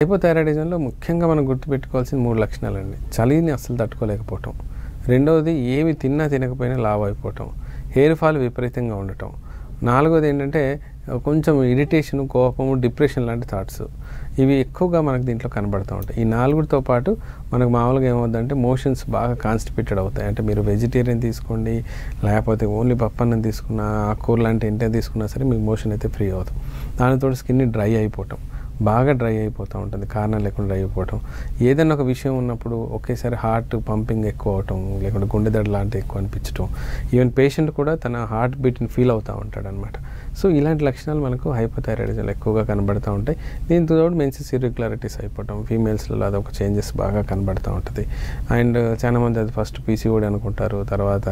హైపోథైరాయిడిజంలో ముఖ్యంగా మనం గుర్తుపెట్టుకోవాల్సిన 3 లక్షణాలండి. చలిని అస్సలు తట్టుకోలేకపోవటం. రెండవది ఏమి తిన్నా తినకపోయినా లావు అయిపోవటం. హెయిర్ ఫాల్ విపరీతంగా ఉండటం. నాలుగోది ఏంటంటే కొంచెం ఇరిటేషన్, కోపము, డిప్రెషన్ లాంటి థాట్స్. ఇవి ఎక్కువగా మనకు దీంట్లో కనబడుతూ ఉంటాయి. ఈ 4తో పాటు మనకు మామూలుగా ఏమవుద్దంటే మోషన్స్ బాగా కాన్‌స్టిపేటెడ్ అవుతాయి. అంటే మీరు వెజిటేరియన్ తీసుకోండి, లేకపోతే ఓన్లీ పప్పన్నం తీసుకున్నా, ఆకుకూర లాంటి ఏంటే తీసుకున్నా సరే మీకు మోషన్ అయితే ఫ్రీ అవుతుంది. దానితోటి స్కిన్ డ్రై అయిపోవటం. బాగా డ్రై అయిపోతూ ఉంటుంది. కారణం లేకుండా డ్రై అయిపోవటం. ఏదైనా ఒక విషయం ఉన్నప్పుడు ఒకేసారి హార్ట్ పంపింగ్ ఎక్కువ అవటం, లేకుంటే గుండె దడ లాంటివి ఎక్కువ అనిపించటం. ఈవెన్ పేషెంట్ కూడా తన హార్ట్ బీట్‌ని ఫీల్ అవుతూ ఉంటాడనమాట. సో ఇలాంటి లక్షణాలు మనకు హైపోథైరాయిడిజంలో ఎక్కువగా కనబడుతూ ఉంటాయి. దీంతో తోడు మెన్సెస్ ఇర్రెగ్యులారిటీస్ అయిపోవటం, ఫీమేల్స్‌లో అదొక చేంజెస్ బాగా కనబడుతూ ఉంటుంది. అండ్ చాలామంది అది ఫస్ట్ పీసీఓడీ అనుకుంటారు, తర్వాత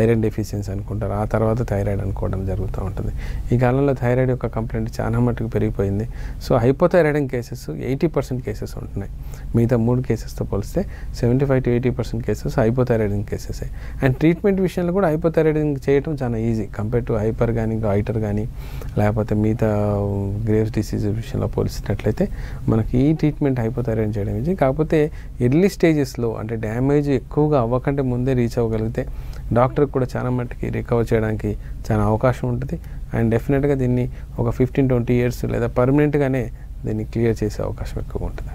ఐరన్ డెఫిషియన్సీ అనుకుంటారు, ఆ తర్వాత థైరాయిడ్ అనుకోవడం జరుగుతూ ఉంటుంది. ఈ కాలంలో థైరాయిడ్ యొక్క కంప్లైంట్ చాలా మట్టుకు పెరిగిపోయింది. సో హైపోథైరాయిడిజం కేసెస్ 80% కేసెస్ ఉంటున్నాయి. మిగతా 3 కేసెస్తో పోలిస్తే 75-80% కేసెస్ హైపోథైరాయిడిజం కేసెసే. అండ్ ట్రీట్మెంట్ విషయంలో కూడా హైపోథైరాయిడిజం చేయడం చాలా ఈజీ కంపేర్ టు హైపర్ కానీ, గాయిటర్ కానీ, లేకపోతే మిగతా గ్రేవ్స్ డిసీజ్ విషయంలో పోల్చినట్లయితే మనకి ఈ ట్రీట్మెంట్ హైపోథైరాయిడ్ చేయడం ఈజీ. కాకపోతే ఎర్లీ స్టేజెస్లో అంటే డ్యామేజ్ ఎక్కువగా అవ్వకంటే ముందే రీచ్ అవ్వగలిగితే డాక్టర్కి కూడా చాలా మట్టుకి రికవర్ చేయడానికి చాలా అవకాశం ఉంటుంది. అండ్ డెఫినెట్గా దీన్ని ఒక 15-20 ఇయర్స్ లేదా పర్మనెంట్గానే దీన్ని క్లియర్ చేసే అవకాశం ఎక్కువగా ఉంటుంది.